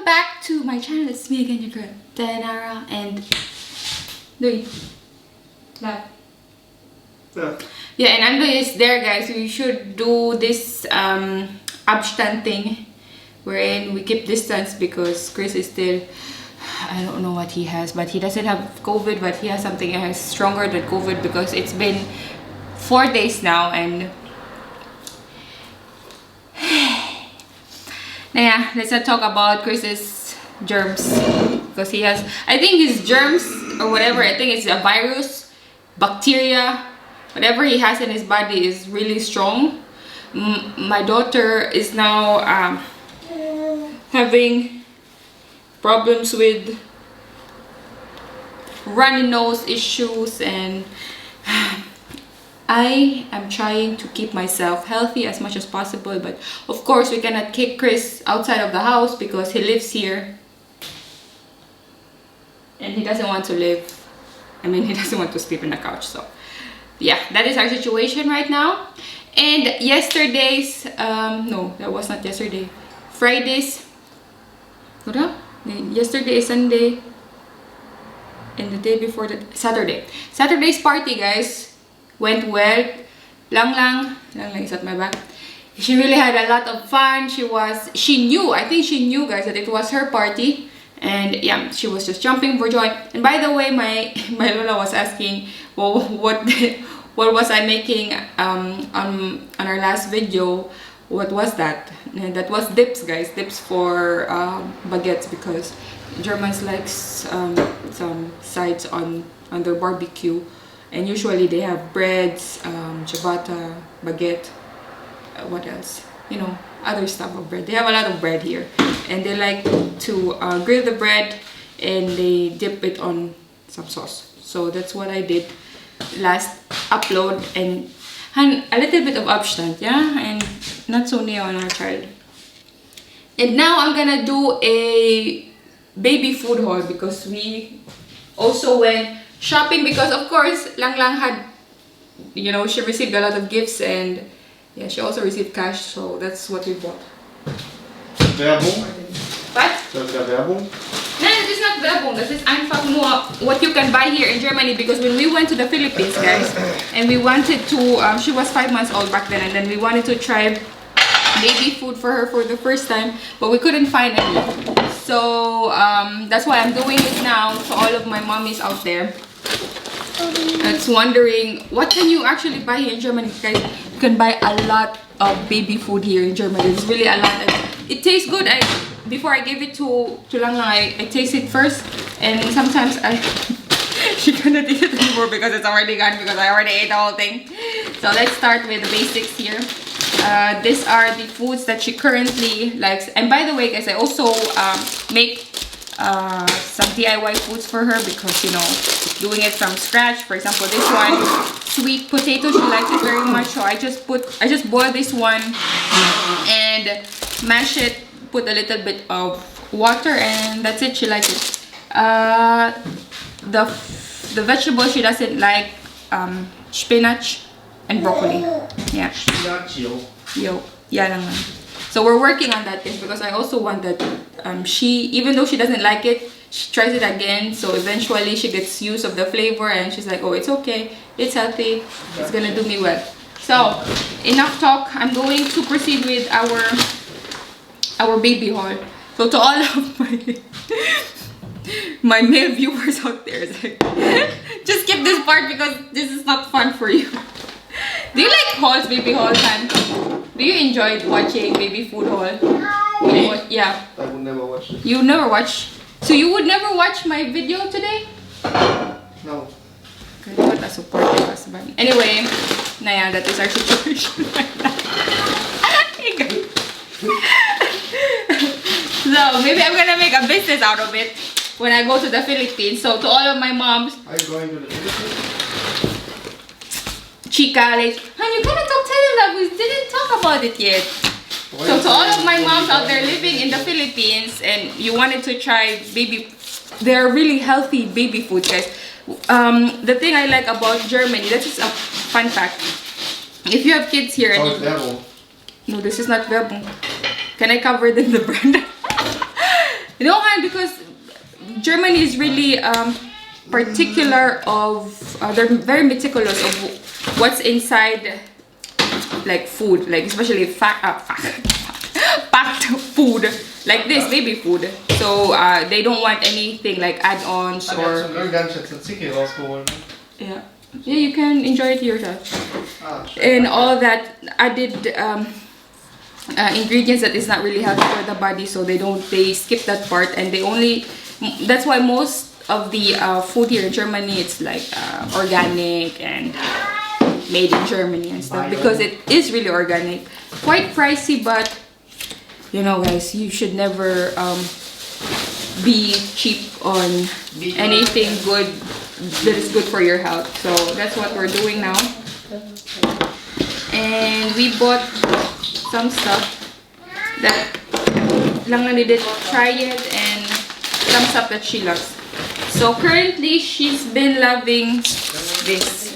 welcome back to my channel. It's me again, your girl Dayanara, and yeah, and Ando is there, guys. We should do this Abstand thing wherein we keep distance because Chris is still, I don't know what he has, but he doesn't have COVID, but he has something that has stronger than COVID because it's been 4 days now. And yeah, let's not talk about Chris's germs because he has, I think his germs or whatever, I think it's a virus, bacteria, whatever he has in his body is really strong. My daughter is now having problems with runny nose issues, and I am trying to keep myself healthy as much as possible, but of course we cannot kick Chris outside of the house because he lives here and he doesn't want to live, I mean, he doesn't want to sleep in the couch. So yeah, that is our situation right now. And yesterday's no, that was not yesterday, Friday's, yesterday is Sunday, and the day before that, Saturday's party, guys, went well. Lang is at my back. She really had a lot of fun. She knew, I think she knew, guys, that it was her party, and yeah, she was just jumping for joy. And by the way, my Lola was asking, well, what was I making on our last video? What was that? And that was dips, guys. Dips for baguettes, because Germans like some sides on their barbecue, and usually they have breads, ciabatta, baguette, what else? You know, other stuff of bread. They have a lot of bread here, and they like to grill the bread and they dip it on some sauce. So that's what I did last upload, and a little bit of Abstand, yeah, and not so near on our child. And now I'm gonna do a baby food haul because we also went shopping, because of course Lang had, you know, she received a lot of gifts, and yeah, she also received cash, so that's what we bought. Werbung? What? Das ist ja Werbung? No, it is not Werbung. This is einfach nur what you can buy here in Germany, because when we went to the Philippines, guys, and we wanted to, she was 5 months old back then, and then we wanted to try baby food for her for the first time, but we couldn't find any. So that's why I'm doing it now to all of my mommies out there that's wondering, what can you actually buy here in Germany, guys? You can buy a lot of baby food here in Germany. It's really a lot, and it tastes good. Before I gave it to Lang, I taste it first, and sometimes she cannot eat it anymore because it's already gone, because I already ate the whole thing. So let's start with the basics here. These are the foods that she currently likes, and by the way, guys, I also make some DIY foods for her, because, you know, doing it from scratch. For example, this one, sweet potato, she likes it very much, so I just boil this one and mash it, put a little bit of water, and that's it. She likes it. The vegetable she doesn't like, spinach and broccoli. Yeah. Spinach, Yeah lang. So we're working on that, guys, because I also want that she, even though she doesn't like it, she tries it again, so eventually she gets used of the flavor, and she's like, oh, it's okay, it's healthy, it's gonna do me well. So enough talk, I'm going to proceed with our baby haul. So to all of my male viewers out there, it's like, just skip this part because this is not fun for you. Do you like hauls, baby haul time? Do you enjoy watching baby food haul? Yeah. I would never watch it. You never watch? So you would never watch my video today? No. Okay, what a supportive husband. Anyway, yeah, that is our situation right now. So maybe I'm gonna make a business out of it when I go to the Philippines. So to all of my moms, Are you going to the Philippines? Chica, like, honey, you cannot tell them that we didn't talk about it yet. So to all of my moms out there living in the Philippines and you wanted to try they're really healthy baby food, guys. The thing I like about Germany, that's just a fun fact. If you have kids here, and Werbung. no, this is not Werbung. Can I cover the brand? don't have, because Germany is really particular of they're very meticulous of what's inside, like food, like especially packed food like this, baby food. So they don't want anything like add-ons or yeah, you can enjoy it yourself. And all that added ingredients that is not really healthy for the body, so they skip that part, and that's why most of the food here in Germany, it's like organic and made in Germany and stuff, because it is really organic. Quite pricey, but you know guys, you should never be cheap on anything good that is good for your health. So that's what we're doing now. And we bought some stuff that Lang didn't try it, and some stuff that she loves. So currently she's been loving this.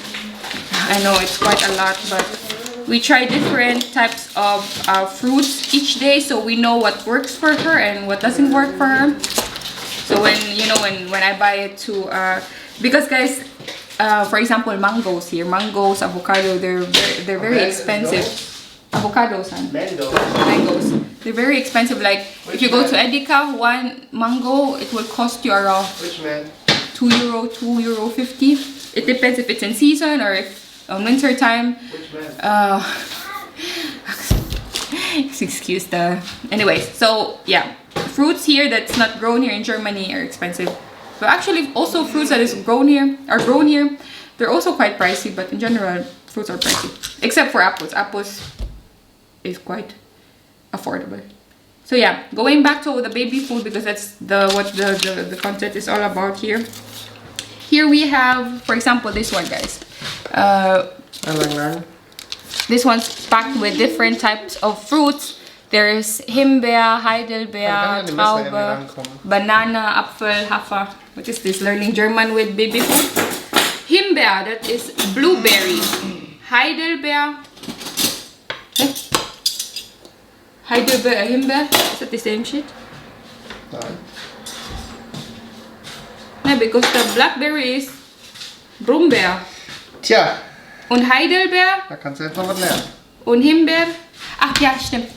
I know it's quite a lot, but we try different types of fruits each day, so we know what works for her and what doesn't work for her. So when I buy it to because guys, for example, mangoes, avocado, they're very expensive. Avocados and mangoes, they're very expensive. Like if you go to Edeka, one mango, it will cost you around €2, €2.50. It depends if it's in season or if on winter time. Excuse the. Anyways, so yeah, fruits here that's not grown here in Germany are expensive. But actually, also fruits that is grown here, they're also quite pricey. But in general, fruits are pricey, except for apples. Apples is quite affordable. So yeah, going back to the baby food, because that's what the content is all about here. Here we have, for example, this one, guys. This one's packed with different types of fruits. There's Himbeer, Heidelbeer, Traube, banana, Apfel, Hafer. What is this? Learning German with baby food. Himbeer, that is blueberry. Heidelbeer. Heidelbeer, Himbeer. Is that the same shit? No, because the blackberry is Brombeer. Tja. Und Heidelbeer. Da kannst du jetzt noch was lernen. Und Himbeer. Ach ja, stimmt.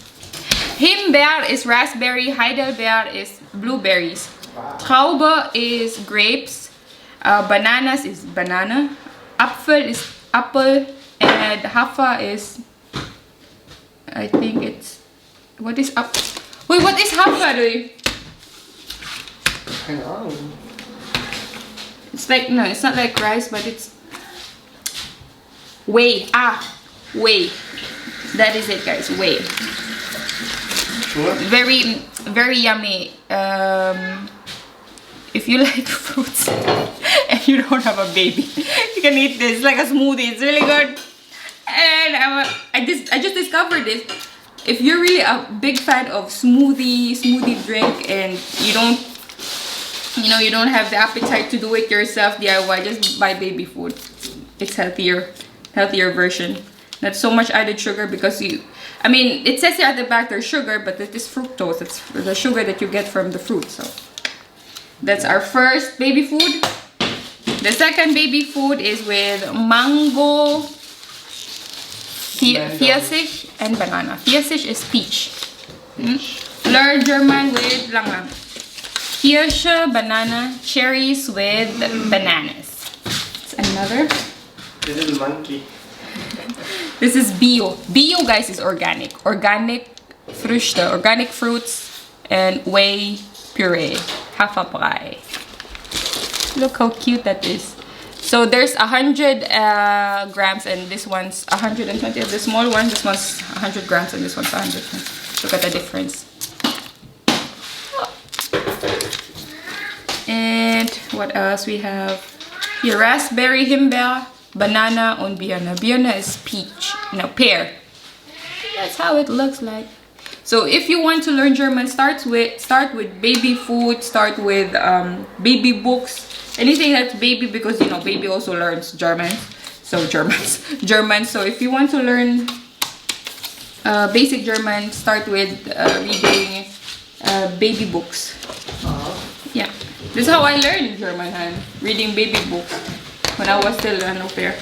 Himbeer is raspberry, Heidelbeer is blueberries. Wow. Traube is grapes. Bananas is banana. Apfel is apple. And Hafer is, I think it's, what is up? Wait, what is Hafer? Keine Ahnung. It's like, no, it's not like rice, but it's whey. Whey. That is it, guys. Whey. Sure. Very, very yummy. If you like fruits and you don't have a baby, you can eat this. It's like a smoothie. It's really good. And I just discovered this. If you're really a big fan of smoothie drink, and you don't have the appetite to do it yourself DIY, just buy baby food. It's healthier version. Not so much added sugar, because it says here at the back there's sugar, but it is fructose. It's the sugar that you get from the fruit. So that's our first baby food. The second baby food is with mango, Pfirsich, and banana. Pfirsich is peach. Learn German with Lang. Kirsche, banana, cherries with bananas. It's another. The little monkey. This is bio. Bio, guys, is organic. Organic Früchte, organic fruits, and whey puree. Haferbrei. Look how cute that is. So there's 100 grams, and this one's 120. The small one, this one's 100 grams, and this one's 100. Look at the difference. And what else we have here? Raspberry, Himbeer, banana, and Birne. Birne is peach, pear. That's how it looks like. So if you want to learn German, start with baby food. Start with baby books. Anything that's baby, because baby also learns German. So German. So if you want to learn basic German, start with reading baby books. This is how I learned German, Han. Reading baby books when I was still an au pair.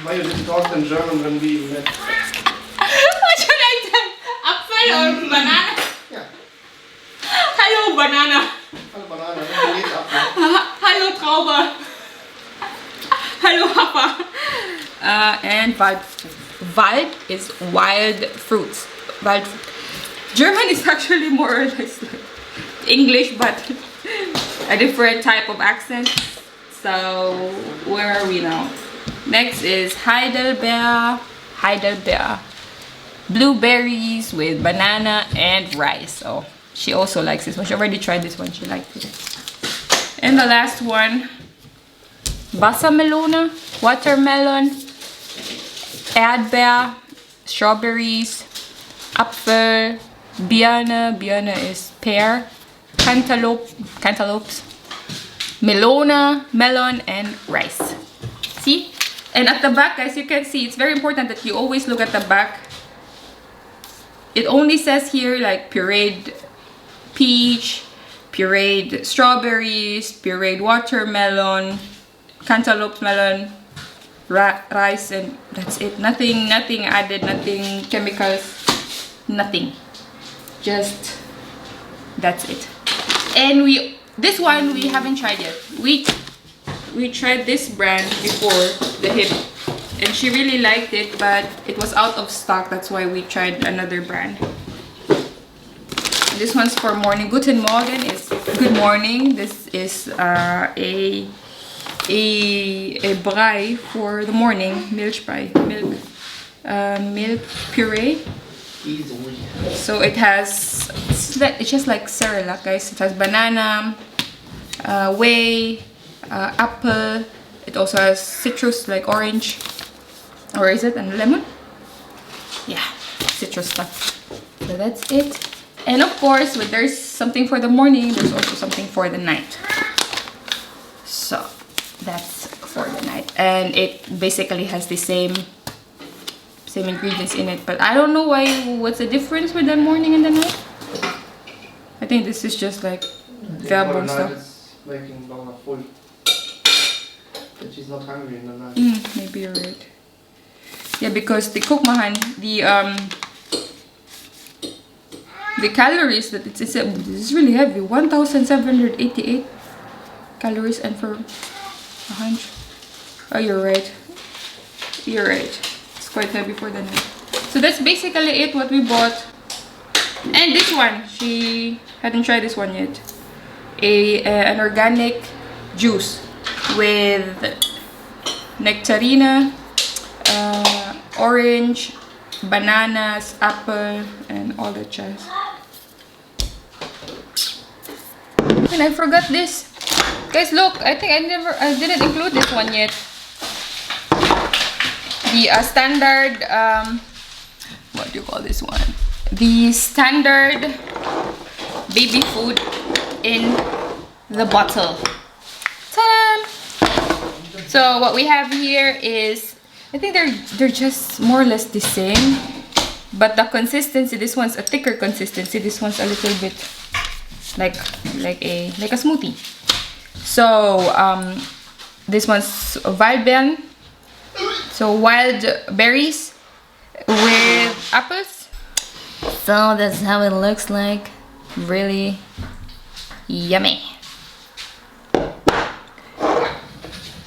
Why you didn't talk in German when we met? What should I tell? Apfel or banana? Yeah. Hello, banana. Hallo Banane, wie geht's ab? Hello, Traube. Hello, Hapa. And Wald is wild fruits. Wild. German is actually more or less like English, but a different type of accent. So where are we now? Next is Heidelbeer. Blueberries with banana and rice. Oh, she also likes this one. She already tried this one. She liked it. And the last one, Wassermelone, watermelon, Erdbeer, strawberries, Apfel, Birne is pear, cantaloupes, melon, and rice. See? And at the back, guys, you can see it's very important that you always look at the back. It only says here like pureed peach, pureed strawberries, pureed watermelon, cantaloupe melon, rice, and that's it. Nothing added, nothing chemicals, nothing. Just that's it. And this one we haven't tried yet. We tried this brand before, the Hip, and she really liked it, but it was out of stock. That's why we tried another brand. This one's for morning. Guten Morgen is good morning. This is a brei for the morning, milk puree. Easily. So it has, it's just like Cerelac, guys. It has banana, whey, apple. It also has citrus like orange, or is it, and lemon? Yeah, citrus stuff. So that's it. And of course, when there's something for the morning, there's also something for the night. So that's for the night, and it basically has the same ingredients in it, but I don't know what's the difference with the morning and the night. I think this is just like verbal stuff. It's making Mama full. But she's not hungry in the night. Maybe you're right. Yeah, because the Cookmahan, the calories that this is really heavy. 1,788 calories, and for 100. Oh, you're right. You're right. It's quite heavy for the night. So that's basically it, what we bought. And this one, she hadn't tried this one yet. An organic juice with nectarina, orange, bananas, apple, and all that jazz. And I forgot this. Guys, look, I think I didn't include this one yet. The standard, what do you call this one? The standard Babyfood in the bottle. Ta-da! So what we have here is, I think they're just more or less the same, but the consistency, this one's a thicker consistency, this one's a little bit like a smoothie. So this one's Wildbeeren, so wild berries with apples. So that's how it looks like. Really yummy.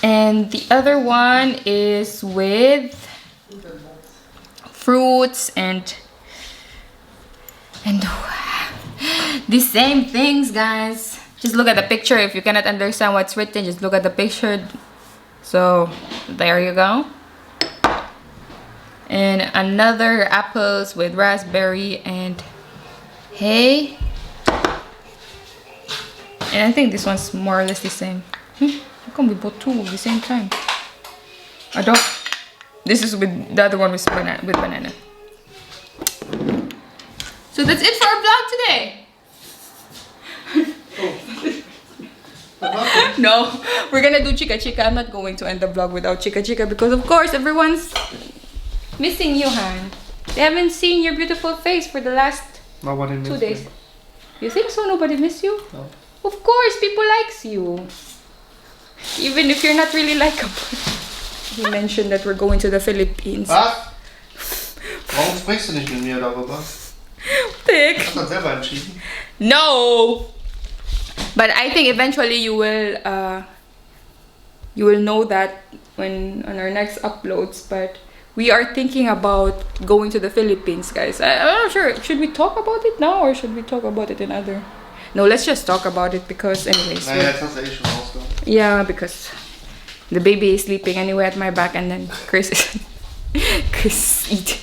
And the other one is with fruits and the same things, guys. Just look at the picture. If you cannot understand what's written, just look at the picture. So there you go. And another apples with raspberry and hay. And I think this one's more or less the same. How come we bought two at the same time? I don't. This is with the other one with banana. So that's it for our vlog today. No, we're gonna do chica chica. I'm not going to end the vlog without chica chica because of course everyone's missing you, Han. They haven't seen your beautiful face for the last 2 days. You think so? Nobody miss you? No. Of course, people likes you. Even if you're not really likable. He mentioned that we're going to the Philippines. Was? Warum sprichst du nicht mit mir darüber? Dick. Hast du das selber entschieden? No. But I think eventually you will know that when on our next uploads. But we are thinking about going to the Philippines, guys. I'm not sure. Should we talk about it now or should we talk about it in other? No, let's just talk about it because anyways. Naja, jetzt hast du schon rausgehauen. Yeah, because the baby is sleeping anyway at my back and then Chris eat.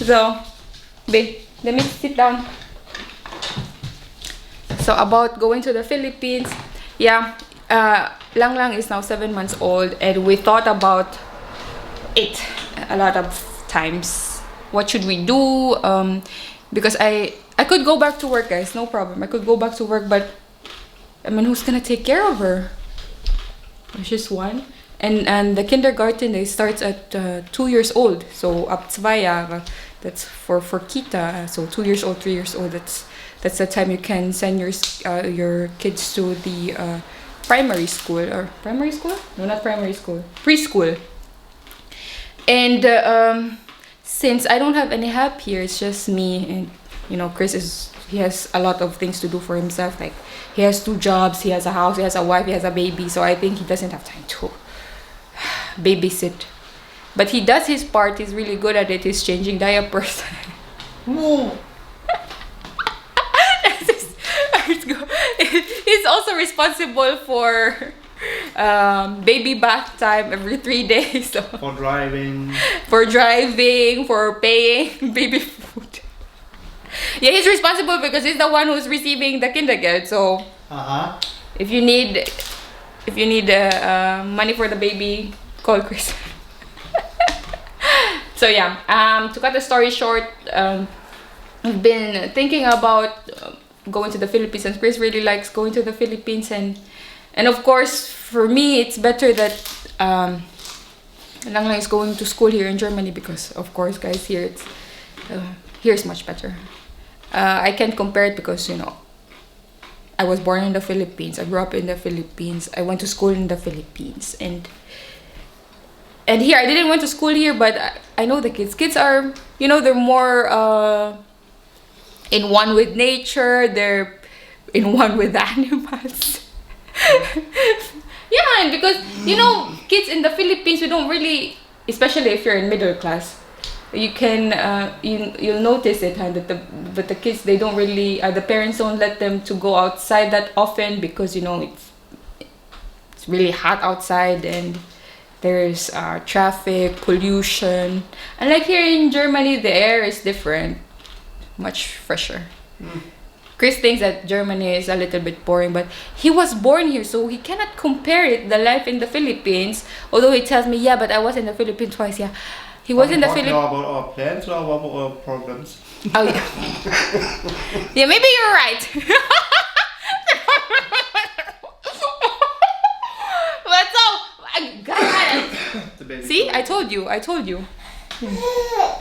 So, babe, let me sit down. So about going to the Philippines, yeah, Lang Lang is now 7 months old and we thought about it a lot of times. What should we do? Because I could go back to work, guys, no problem. I could go back to work, but I mean, who's gonna take care of her? There's just one. And the kindergarten, they starts at 2 years old. So up 2 Jahre, that's for kita. So 2 years old, 3 years old. That's the time you can send your kids to the primary school or primary school? No, not primary school. Preschool. And since I don't have any help here, it's just me and Chris he has a lot of things to do for himself. Like he has 2 jobs, he has a house, he has a wife, he has a baby. So I think he doesn't have time to babysit. But he does his part. He's really good at it. He's changing diapers. Whoa. He's also responsible for baby bath time every 3 days. So. For driving, for paying baby food. Yeah, he's responsible because he's the one who's receiving the kindergarten. So if you need money for the baby, call Chris. So yeah, to cut the story short, I've been thinking about going to the Philippines, and Chris really likes going to the Philippines, and of course for me it's better that Lang Lang is going to school here in Germany because of course, guys, here's much better. I can't compare it because I was born in the Philippines, I grew up in the Philippines, I went to school in the Philippines, and here I didn't went to school here, but I know the kids are they're more in one with nature, they're in one with animals. Yeah, and because kids in the Philippines, we don't really, especially if you're in middle class, you can you'll notice it, that the kids, they don't really the parents don't let them to go outside that often because it's really hot outside and there's traffic, pollution. And like here in Germany, the air is different, much fresher. Chris thinks that Germany is a little bit boring, but he was born here, so he cannot compare it, the life in the Philippines. Although he tells me, yeah, but I was in the Philippines twice. Yeah, he was in the Philippines. About our plans or about our problems? Oh yeah. Yeah, maybe you're right. But so, God. See, I told you.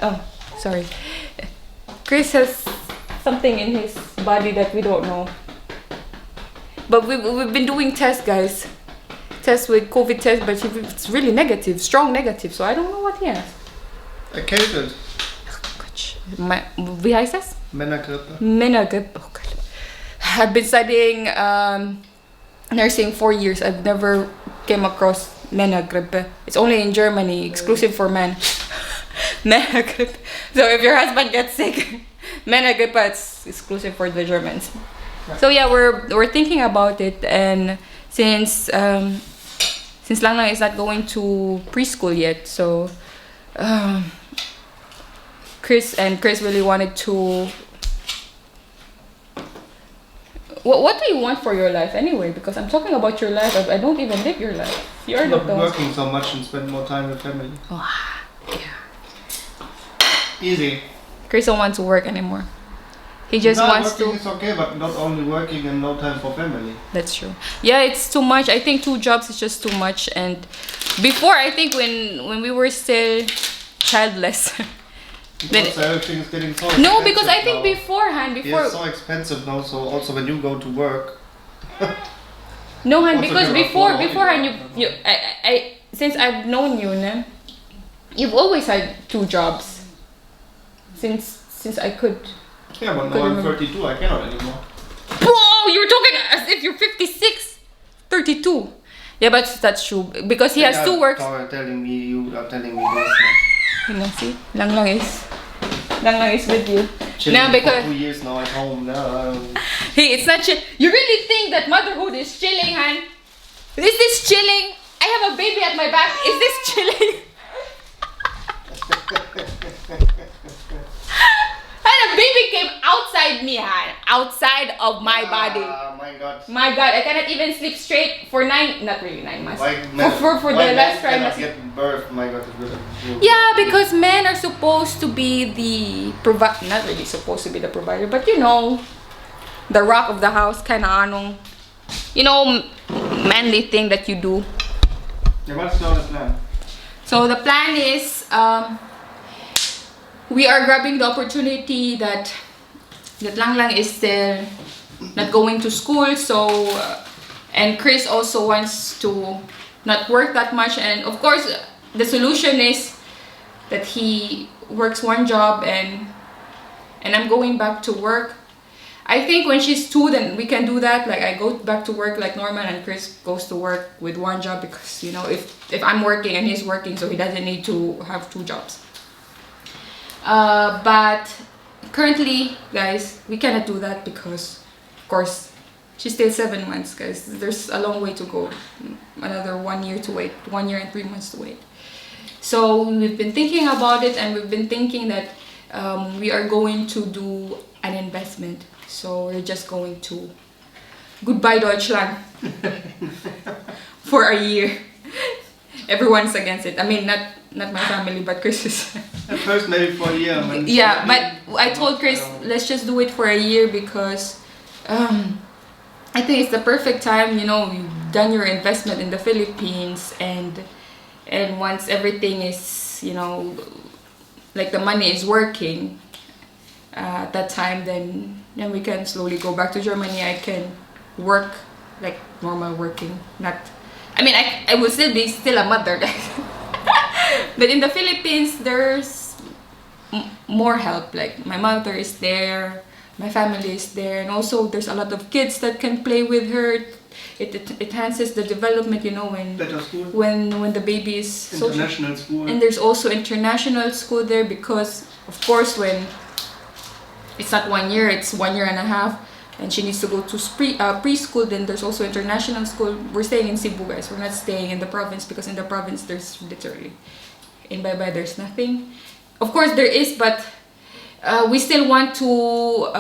Oh, sorry. Chris has something in his body that we don't know. But we've been doing tests, guys. Tests with COVID test, but it's really negative, strong negative. So I don't know what he has. Erkältet. Wie heißt das? Männergrippe. Männergrippe. Oh God. I've been studying nursing 4 years. I've never came across Männergrippe. It's only in Germany, exclusive for men. Männergrippe. So if your husband gets sick, Männergrippe, it's exclusive for the Germans. So yeah, we're thinking about it, and since Lang Lang is not going to preschool yet, so Chris really wanted to. What do you want for your life anyway? Because I'm talking about your life. I don't even live your life. You're not working so much and spend more time with family. Oh, yeah. Easy. Chris don't want to work anymore. He just wants to. It's okay, but not only working and no time for family. That's true. Yeah, it's too much. I think 2 jobs is just too much. And before, I think when we were still childless, Because everything is getting so expensive. No, because I think now. beforehand, Yeah, it's so expensive now. So also when you go to work. No, Han, Also because you're beforehand affordable. I since I've known you, ne, you've always had 2 jobs. Since I could. Yeah, but Could now I'm remember. 32. I cannot anymore. Whoa, you're talking as if you're 56, 32. Yeah, but that's true because he has 2 works. You are telling me this now. You know, see, lang is with you. Chilling No, because for 2 years now at home. No. hey, it's not chill. You really think that motherhood is chilling, Han? Is this chilling? I have a baby at my back. Is this chilling? And a baby came outside me, Han. Outside of my body. My God. My God, I cannot even sleep straight for 9, not really 9 months. Why For the last trimester. Get birth? My God. It's good. Yeah, because men are supposed to be the provider, not really supposed to be the provider, but you know, the rock of the house, kind of anong, you know, manly thing that you do. Yeah, what's now the plan? So the plan is, we are grabbing the opportunity that Lang Lang is still not going to school, so and Chris also wants to not work that much, and of course the solution is that he works 1 job and I'm going back to work. I think when she's 2, then we can do that. Like I go back to work like normal, and Chris goes to work with 1 job because you know if I'm working and he's working, so he doesn't need to have 2 jobs. But currently, guys, we cannot do that because, of course, she's still 7 months, guys. There's a long way to go. Another 1 year to wait. 1 year and 3 months to wait. So we've been thinking about it, and we've been thinking that we are going to do an investment. So we're just going to goodbye Deutschland for a year. Everyone's against it. I mean, not my family, but Chris is. At first, maybe for a year. Man. Yeah, but I told Chris, let's just do it for a year because I think it's the perfect time. You know, you've done your investment in the Philippines, and once everything is, you know, like the money is working at that time, then we can slowly go back to Germany. I can work like normal working. Not, I mean, I will still be a mother, guys. But in the Philippines, there's more help. Like my mother is there, my family is there, and also there's a lot of kids that can play with her. It enhances the development, you know, when the baby is international school. And there's also international school there because, of course, when it's not 1 year, it's 1 year and a half, and she needs to go to preschool. Then there's also international school. We're staying in Cebu, guys. We're not staying in the province because in the province there's literally in Bye there's nothing. Of course there is, but we still want to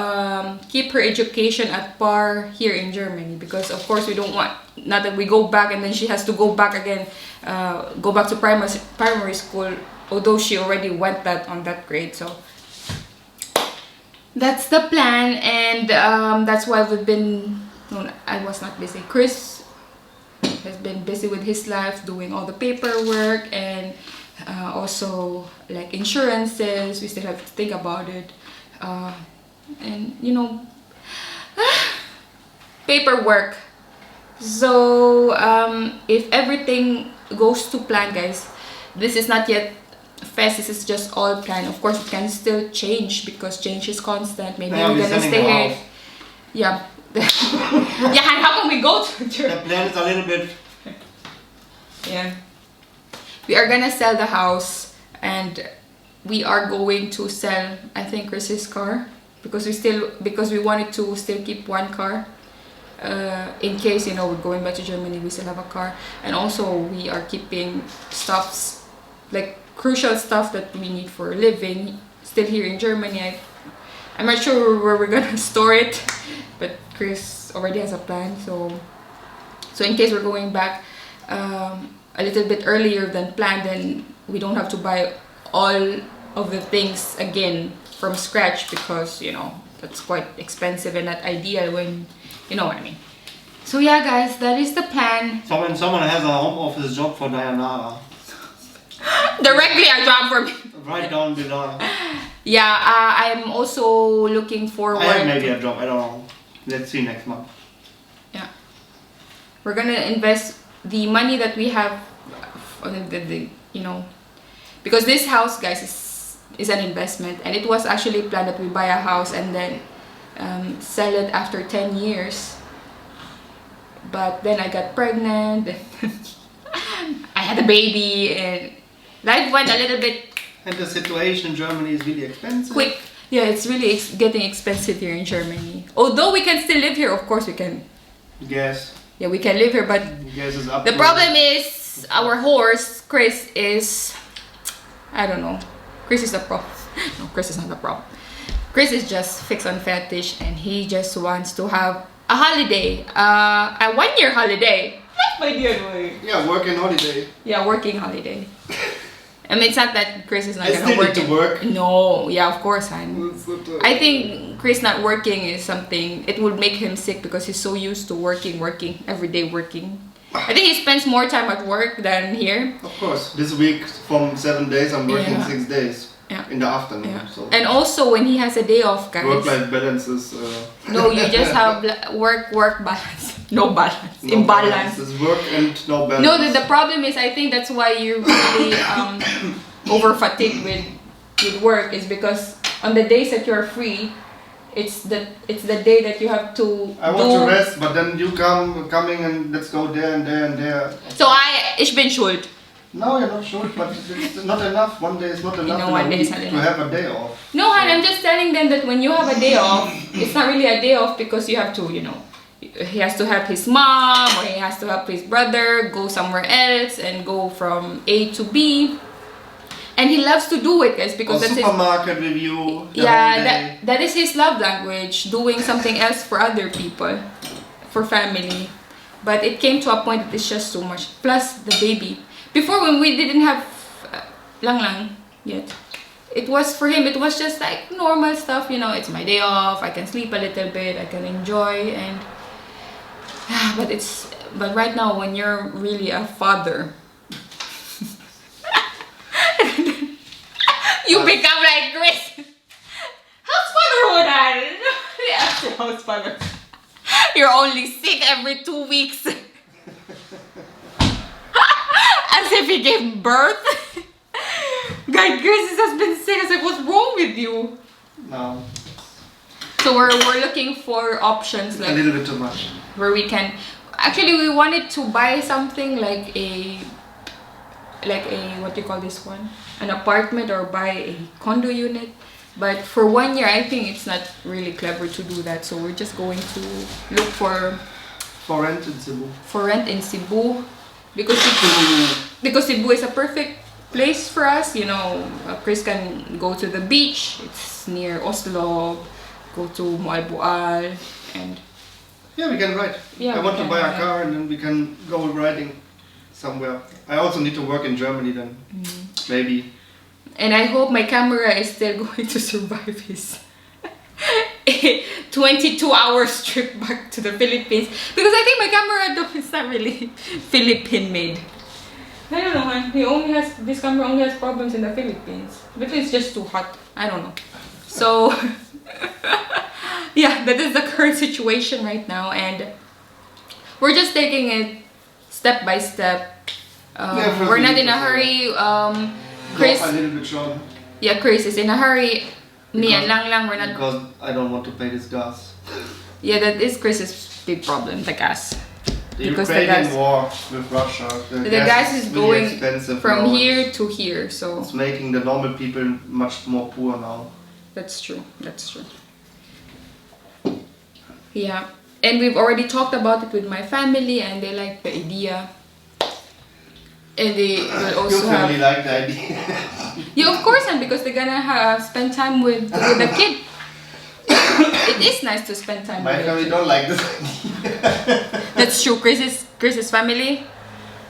keep her education at par here in Germany because of course we don't want not that we go back and then she has to go back again, go back to primary school, although she already went that on that grade. So that's the plan, and that's why we've been. No, I was not busy. Chris has been busy with his life, doing all the paperwork and also like insurances. We still have to think about it, and you know, paperwork. So if everything goes to plan, guys, this is not yet fast. This is just all plan. Of course, it can still change because change is constant. Maybe we're gonna stay here. Yeah. Yeah, and how can we go to Germany? The plan is a little bit. Yeah. We are gonna sell the house, and we are going to sell, I think, Chris's car because we wanted to still keep 1 car in case, you know, we're going back to Germany. We still have a car, and also we are keeping stuffs like crucial stuff that we need for living still here in Germany. I'm not sure where we're gonna store it, but Chris already has a plan. So in case we're going back a little bit earlier than planned, then we don't have to buy all of the things again from scratch because, you know, that's quite expensive and not ideal when, you know what I mean. So yeah, guys, that is the plan. Someone has a home office job for Dayanara. Directly a job for me. Write down below. Yeah, I'm also looking forward. I have maybe a job. I don't know. Let's see next month. Yeah, we're gonna invest the money that we have, because this house, guys, is an investment, and it was actually planned that we buy a house and then sell it after 10 years. But then I got pregnant. I had a baby, and life went a little bit. And the situation in Germany is really expensive. Quick. Yeah, it's really getting expensive here in Germany. Although we can still live here, of course we can. Gas. Yeah, we can live here, but Gas is up. the problem is our horse, Chris, is, I don't know. Chris is the problem. No, Chris is not the problem. Chris is just fixed on fetish, and he just wants to have a holiday, a 1-year holiday. That's my dear boy. Yeah, working holiday. Yeah, working holiday. I mean, it's not that Chris is not I gonna still work. need to work. No, yeah, of course, I think Chris not working is something, it would make him sick because he's so used to working, every day working. I think he spends more time at work than here. Of course, this week from 7 days I'm working Yeah. 6 days. Yeah. In the afternoon. Yeah. So And also when he has a day off, guys. work-life balance is. No, you just have work balance. No balance. No Imbalance. balance. It's work and no balance. No, the problem is, I think that's why you're really over fatigued with work, is because on the days that you're free, it's the day that you have to I want to rest, but then you coming and let's go there and there and there. So ich bin schuld. No, you're not sure, but it's not enough. One day is not enough know, one day is not to enough. have a day off. No, and I'm just telling them that when you have a day off, it's not really a day off because you have to, he has to help his mom or he has to help his brother go somewhere else and go from A to B. And he loves to do it, guys, because Or that's supermarket review. that is his love language, doing something else for other people, for family. But it came to a point that it's just too much. Plus the baby. Before, when we didn't have Lang yet, it was for him, it was just like normal stuff, it's my day off, I can sleep a little bit, I can enjoy, and but right now when you're really a father, you become like Chris. House fatherhood, yeah, house father. You're only sick every 2 weeks. As if he gave birth. God, Chris has been sick. I was like, what's wrong with you? No. So we're looking for options, A like little bit too much. where we can. Actually, we wanted to buy something like a what do you call this one? An apartment, or buy a condo unit. But for 1 year, I think it's not really clever to do that. So we're just going to look for rent in Cebu. For rent in Cebu. Because Cebu is a perfect place for us, Chris can go to the beach, it's near Oslo, go to Moalboal, and Yeah, we can ride. Yeah, I want we to can, buy a yeah. car and then we can go riding somewhere. I also need to work in Germany then. Maybe. and I hope my camera is still going to survive his 22 hours trip back to the Philippines, because I think my camera is not really Philippine made. I don't know, man. This camera only has problems in the Philippines. Maybe it's just too hot. I don't know. So yeah, that is the current situation right now, and we're just taking it step by step. We're not in a hurry. Chris, Go a little bit short. yeah, Chris is in a hurry. Me and Lang, we're not. Because I don't want to pay this gas. Yeah, that is Chris's big problem, the gas. The Because the Ukrainian gas- war with Russia. The gas is really going expensive from now. here to here, so It's making the normal people much more poor now. that's true. Yeah, and we've already talked about it with my family, and they like the idea. And they will also Your family have. like the idea. Yeah, of course, and because they're gonna spend time with the kid. It is nice to spend time My with family the don't like this. That's true. Chris's family?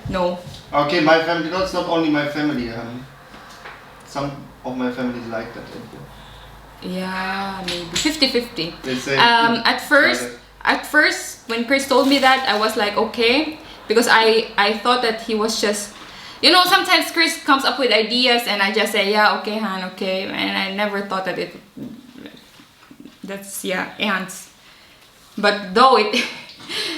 No. Okay, my family. No, it's not only my family. Some of my families like that idea. Yeah, maybe 50-50. They say. At first, when Chris told me that, I was like, okay, because I thought that he was just You know, sometimes Chris comes up with ideas and I just say, yeah, okay, Han, okay. And I never thought that that's, yeah, ants. But though it,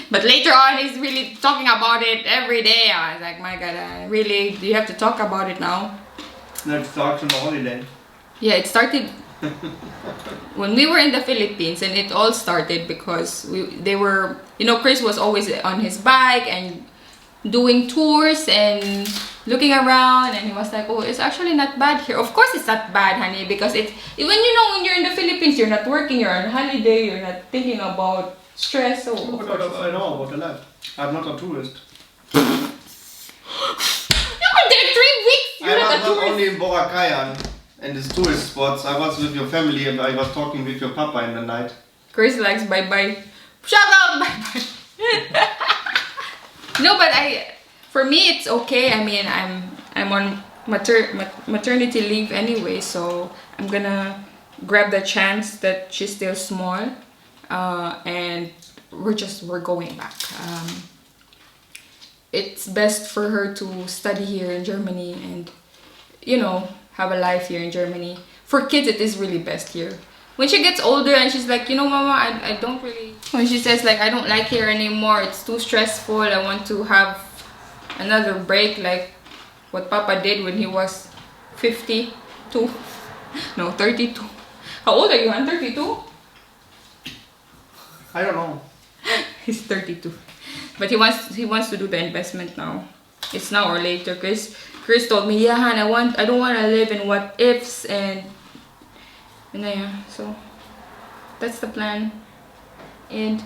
but later on he's really talking about it every day. I was like, my God, really, do you have to talk about it now? Let's start on the holiday. Yeah, it started when we were in the Philippines, and it all started because they were, you know, Chris was always on his bike and doing tours and looking around, and he was like, oh, it's actually not bad here. Of course it's not bad, honey, because it's, when you know, when you're in the Philippines, you're not working, you're on holiday, you're not thinking about stress. So Oh, but I know about the life. I'm not a tourist. You were there 3 weeks. You're I not a was not tourist. only in Boracay and these tourist spots. I was with your family and I was talking with your papa in the night. Chris likes bye bye. Shout out bye bye. No, but for me it's okay. I mean, I'm on maternity leave anyway, so I'm gonna grab the chance that she's still small, and we're going back. It's best for her to study here in Germany and, you know, have a life here in Germany. For kids, it is really best here. When she gets older and she's like, you know, Mama, I don't really... When she says like, I don't like here anymore, it's too stressful, I want to have another break like what Papa did when he was 52. No, 32. How old are you, Han? 32? I don't know. He's 32. But he wants to do the investment now. It's now or later. Chris told me, yeah, Han, I don't want to live in what ifs and yeah, so that's the plan. And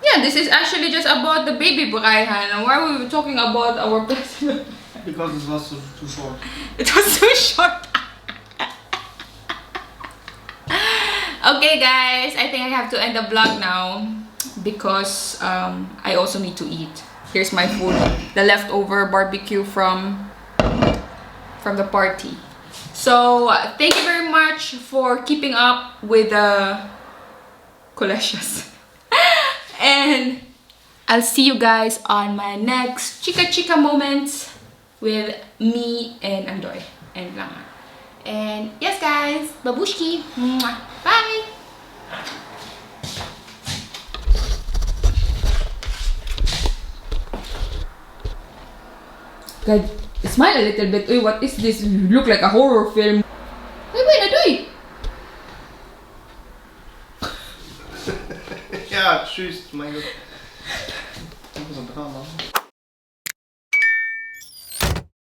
yeah, this is actually just about the baby buray, Han. Why were we talking about our personal? Because it was too short. It was too short. Okay guys, I think I have to end the vlog now because I also need to eat. Here's my food, the leftover barbecue from the party. So thank you very much for keeping up with the collections. And I'll see you guys on my next chika moments with me and Andoy and Lama. And yes guys, babushki. Mwah. Bye. God, smile a little bit. Uy, what is this? You look like a horror film. Wait, Adoy. Ja, tschüss, mein Gott.